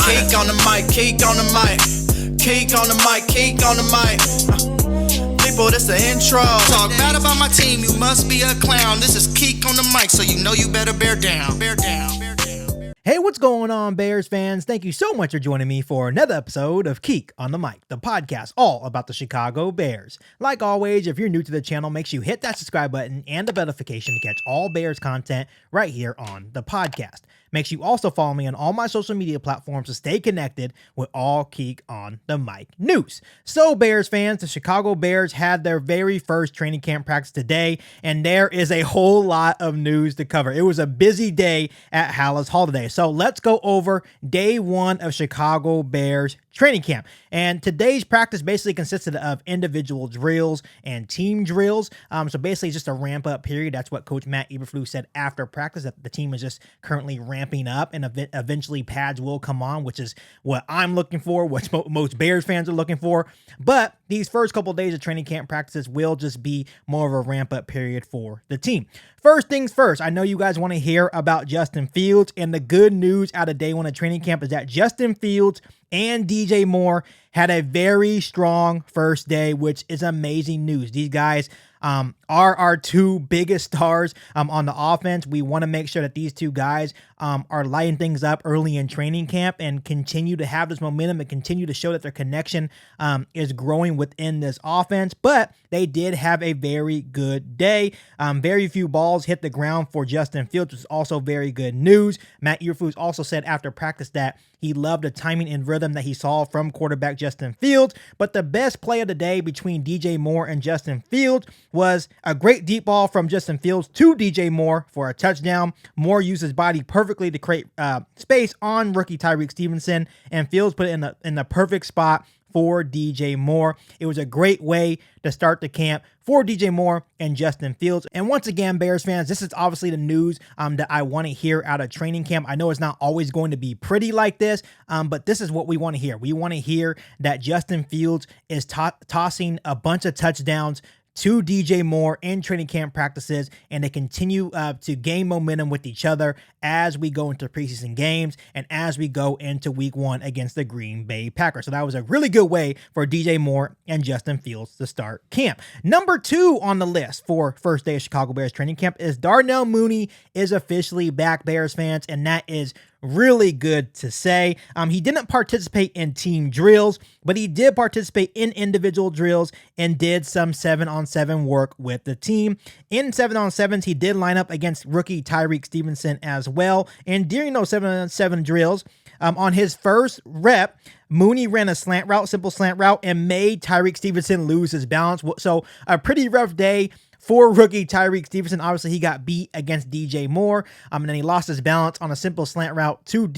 Keek on the mic, Keek on the mic, Keek on the mic, Keek on the mic. People, this the intro. Talk bad about my team, you must be a clown. This is Keek on the mic, so you know you better bear down. Bear down. Bear down. Hey, what's going on, Bears fans? Thank you so much for joining me for another episode of Keek on the Mic, the podcast all about the Chicago Bears. Like always, if you're new to the channel, make sure you hit that subscribe button and the notification to catch all Bears content right here on the podcast. Make sure you also follow me on all my social media platforms to stay connected with all Keek on the Mic news. So, Bears fans, the Chicago Bears had their very first training camp practice today, and there is a whole lot of news to cover. It was a busy day at Halas Hall today. So let's go over day one of Chicago Bears training camp. And today's practice basically consisted of individual drills and team drills. So basically just a ramp up period. That's what Coach Matt Eberflus said after practice, that the team is just currently ramping up and eventually pads will come on, which is what I'm looking for, what most Bears fans are looking for. But these first couple of days of training camp practices will just be more of a ramp up period for the team. First things first, I know you guys want to hear about Justin Fields, and the good news out of day one of training camp is that Justin Fields and DJ Moore had a very strong first day, which is amazing news. These guys are our two biggest stars on the offense. We want to make sure that these two guys are lighting things up early in training camp and continue to have this momentum and continue to show that their connection is growing within this offense. But they did have a very good day. Very few balls hit the ground for Justin Fields, which is also very good news. Matt Eberflus also said after practice that he loved the timing and rhythm that he saw from quarterback Justin Fields. But the best play of the day between DJ Moore and Justin Fields was a great deep ball from Justin Fields to DJ Moore for a touchdown. Moore used his body perfectly to create space on rookie Tyreek Stevenson, and Fields put it in the perfect spot for DJ Moore. It was a great way to start the camp for DJ Moore and Justin Fields. And once again, Bears fans, this is obviously the news that I want to hear out of training camp. I know it's not always going to be pretty like this, but this is what we want to hear. We want to hear that Justin Fields is tossing a bunch of touchdowns to DJ Moore in training camp practices, and they continue to gain momentum with each other as we go into preseason games and as we go into week one against the Green Bay Packers. So that was a really good way for DJ Moore and Justin Fields to start camp. Number two on the list for first day of Chicago Bears training camp is Darnell Mooney is officially back, Bears fans, and that is really good to say. He didn't participate in team drills, but he did participate in individual drills and did some 7-on-7 work with the team. In 7-on-7s, he did line up against rookie Tyreek Stevenson as well. And during those 7-on-7 drills, on his first rep, Mooney ran a slant route, simple slant route, and made Tyreek Stevenson lose his balance. So a pretty rough day for rookie Tyreek Stevenson. Obviously, he got beat against DJ Moore, and then he lost his balance on a simple slant route to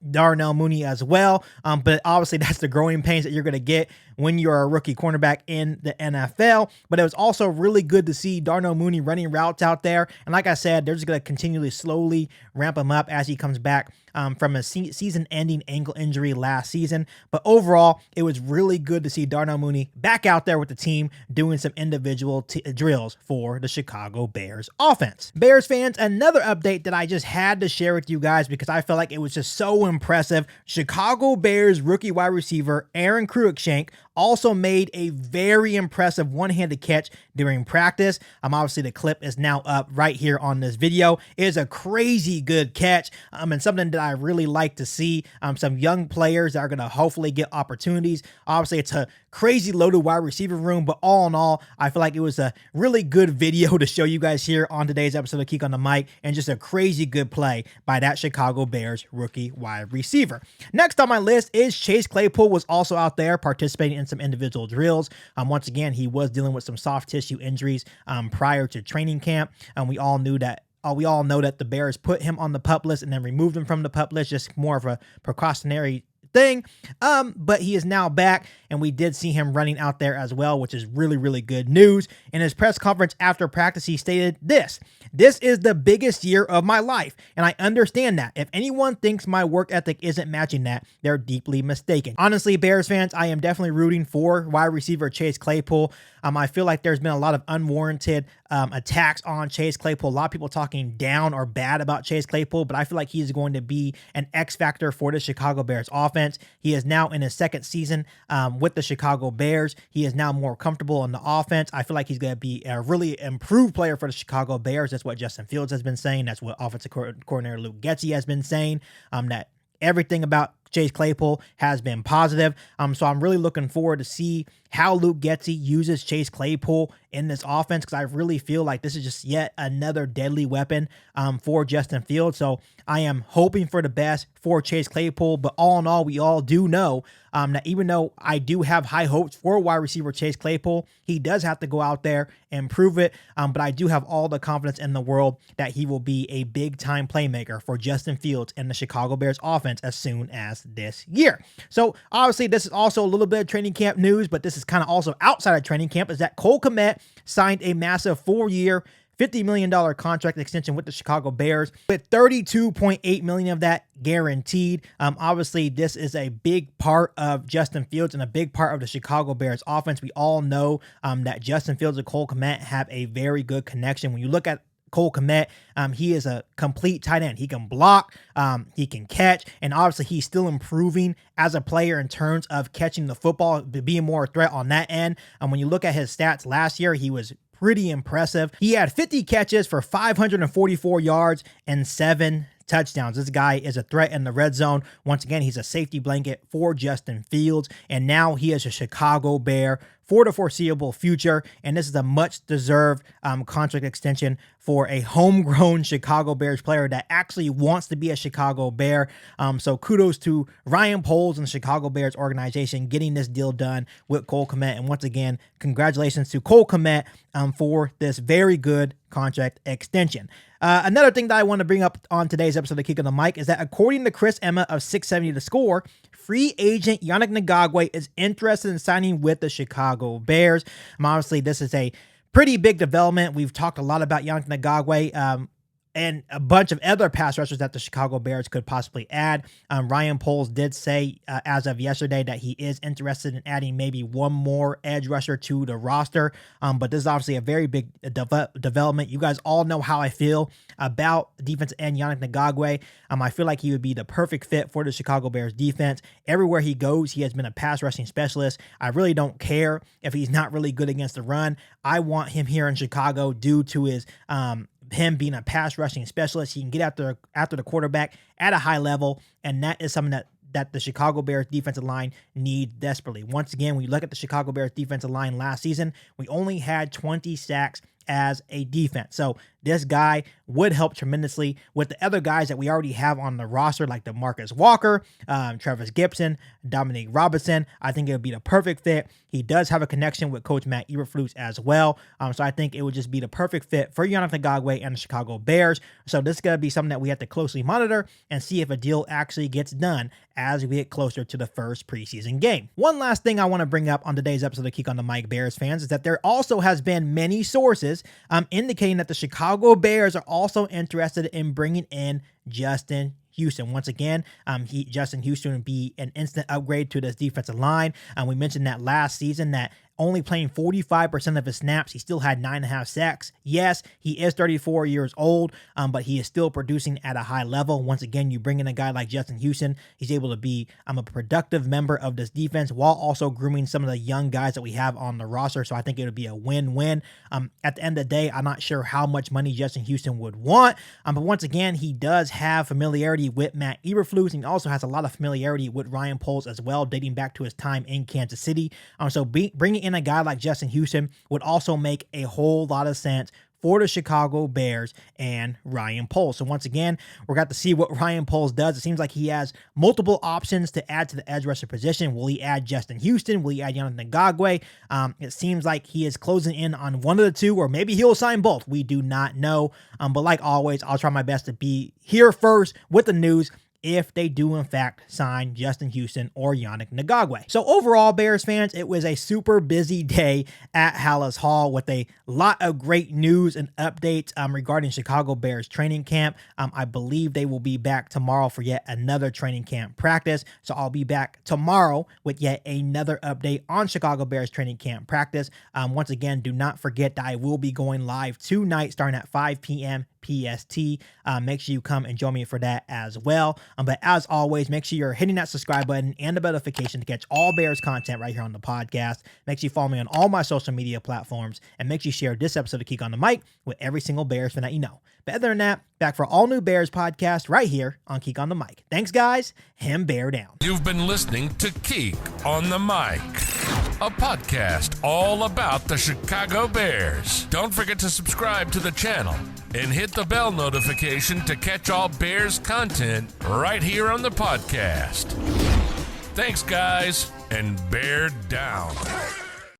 Darnell Mooney as well. But obviously, that's the growing pains that you're going to get when you're a rookie cornerback in the NFL. But it was also really good to see Darnell Mooney running routes out there. And like I said, they're just going to continually slowly ramp him up as he comes back from a season-ending ankle injury last season. But overall, it was really good to see Darnell Mooney back out there with the team doing some individual drills for the Chicago Bears offense. Bears fans, another update that I just had to share with you guys because I felt like it was just so impressive. Chicago Bears rookie wide receiver Aaron Cruickshank also made a very impressive one-handed catch during practice. Obviously, the clip is now up right here on this video. It is a crazy good catch and something that I really like to see. Some young players that are going to hopefully get opportunities. Obviously, it's a crazy loaded wide receiver room, but all in all, I feel like it was a really good video to show you guys here on today's episode of Keek on the Mic, and just a crazy good play by that Chicago Bears rookie wide receiver. Next on my list is Chase Claypool was also out there participating in some individual drills. Once again, he was dealing with some soft tissue injuries prior to training camp, and we all know that the Bears put him on the PUP list and then removed him from the PUP list, just more of a precautionary thing. But he is now back, and we did see him running out there as well, which is really, really good news. In his press conference after practice, he stated this is the biggest year of my life, and I understand that. If anyone thinks my work ethic isn't matching that, they're deeply mistaken. Honestly, Bears fans, I am definitely rooting for wide receiver Chase Claypool. I feel like there's been a lot of unwarranted attacks on Chase Claypool. A lot of people talking down or bad about Chase Claypool, but I feel like he's going to be an X factor for the Chicago Bears offense. He is now in his second season with the Chicago Bears. He is now more comfortable in the offense. I feel like he's going to be a really improved player for the Chicago Bears. That's what Justin Fields has been saying. That's what offensive coordinator Luke Getsy has been saying, that everything about Chase Claypool has been positive. So I'm really looking forward to see how Luke Getsy uses Chase Claypool in this offense, because I really feel like this is just yet another deadly weapon for Justin Fields. So I am hoping for the best for Chase Claypool, but all in all, we all do know that even though I do have high hopes for wide receiver Chase Claypool, he does have to go out there and prove it. But I do have all the confidence in the world that he will be a big time playmaker for Justin Fields and the Chicago Bears offense as soon as this year. So obviously this is also a little bit of training camp news, but this is kind of also outside of training camp, is that Cole Kmet signed a massive 4-year, $50 million contract extension with the Chicago Bears, with $32.8 million of that guaranteed. Obviously, this is a big part of Justin Fields and a big part of the Chicago Bears offense. We all know that Justin Fields and Cole Kmet have a very good connection. When you look at Cole Kmet, he is a complete tight end. He can block, he can catch, and obviously he's still improving as a player in terms of catching the football, being more a threat on that end. And when you look at his stats last year, he was pretty impressive. He had 50 catches for 544 yards and 7 touchdowns. This guy is a threat in the red zone. Once again, he's a safety blanket for Justin Fields, and now he is a Chicago Bear for the foreseeable future, and this is a much-deserved contract extension for a homegrown Chicago Bears player that actually wants to be a Chicago Bear. So kudos to Ryan Poles and the Chicago Bears organization getting this deal done with Cole Kmet, and once again, congratulations to Cole Kmet for this very good contract extension. Another thing that I want to bring up on today's episode of Kick on the Mic is that according to Chris Emma of 670 The Score, free agent Yannick Ngakoue is interested in signing with the Chicago Bears. Obviously, this is a pretty big development. We've talked a lot about Yannick Ngakoue and a bunch of other pass rushers that the Chicago Bears could possibly add. Ryan Poles did say as of yesterday that he is interested in adding maybe one more edge rusher to the roster. But this is obviously a very big development. You guys all know how I feel about defensive end Yannick Ngakoue. I feel like he would be the perfect fit for the Chicago Bears defense. Everywhere he goes, he has been a pass rushing specialist. I really don't care if he's not really good against the run. I want him here in Chicago due to his him being a pass rushing specialist. He can get after the quarterback at a high level, and that is something that the Chicago Bears defensive line need desperately. Once again, when you look at the Chicago Bears defensive line last season, we only had 20 sacks as a defense. So this guy would help tremendously with the other guys that we already have on the roster, like DeMarcus Walker, Travis Gibson, Dominique Robinson. I think it would be the perfect fit. He does have a connection with Coach Matt Eberflus as well. So I think it would just be the perfect fit for Yannick Ngakoue and the Chicago Bears. So this is going to be something that we have to closely monitor and see if a deal actually gets done as we get closer to the first preseason game. One last thing I want to bring up on today's episode of Kick on the Mic Bears fans is that there also has been many sources indicating that the Chicago Bears are also interested in bringing in Justin Houston. Once again, Justin Houston would be an instant upgrade to this defensive line. We mentioned that last season that only playing 45% of his snaps, he still had 9.5 sacks. Yes, he is 34 years old, but he is still producing at a high level. Once again, you bring in a guy like Justin Houston, he's able to be a productive member of this defense while also grooming some of the young guys that we have on the roster. So I think it would be a win-win. At the end of the day, I'm not sure how much money Justin Houston would want, but once again, he does have familiarity with Matt Eberflus, and he also has a lot of familiarity with Ryan Poles as well, dating back to his time in Kansas City. So bringing in a guy like Justin Houston would also make a whole lot of sense for the Chicago Bears and Ryan Poles. So once again, we're got to see what Ryan Poles does. It seems like he has multiple options to add to the edge rusher position. Will he add Justin Houston? Will he add Yannick Ngakoue? It seems like he is closing in on one of the two, or maybe he'll sign both. We do not know. But like always, I'll try my best to be here first with the news if they do in fact sign Justin Houston or Yannick Ngakoue. So overall, Bears fans, it was a super busy day at Hallis Hall with a lot of great news and updates regarding Chicago Bears training camp. I believe they will be back tomorrow for yet another training camp practice. So I'll be back tomorrow with yet another update on Chicago Bears training camp practice. Once again, do not forget that I will be going live tonight starting at 5 p.m. PST. Make sure you come and join me for that as well. But as always, make sure you're hitting that subscribe button and the notification to catch all Bears content right here on the podcast. Make sure you follow me on all my social media platforms, and make sure you share this episode of Geek on the Mic with every single Bears fan that you know. But other than that, back for all new Bears podcast right here on Geek on the Mic. Thanks, guys, and bear down. You've been listening to Geek on the Mic, a podcast all about the Chicago Bears. Don't forget to subscribe to the channel and hit the bell notification to catch all Bears content right here on the podcast. Thanks, guys, and bear down.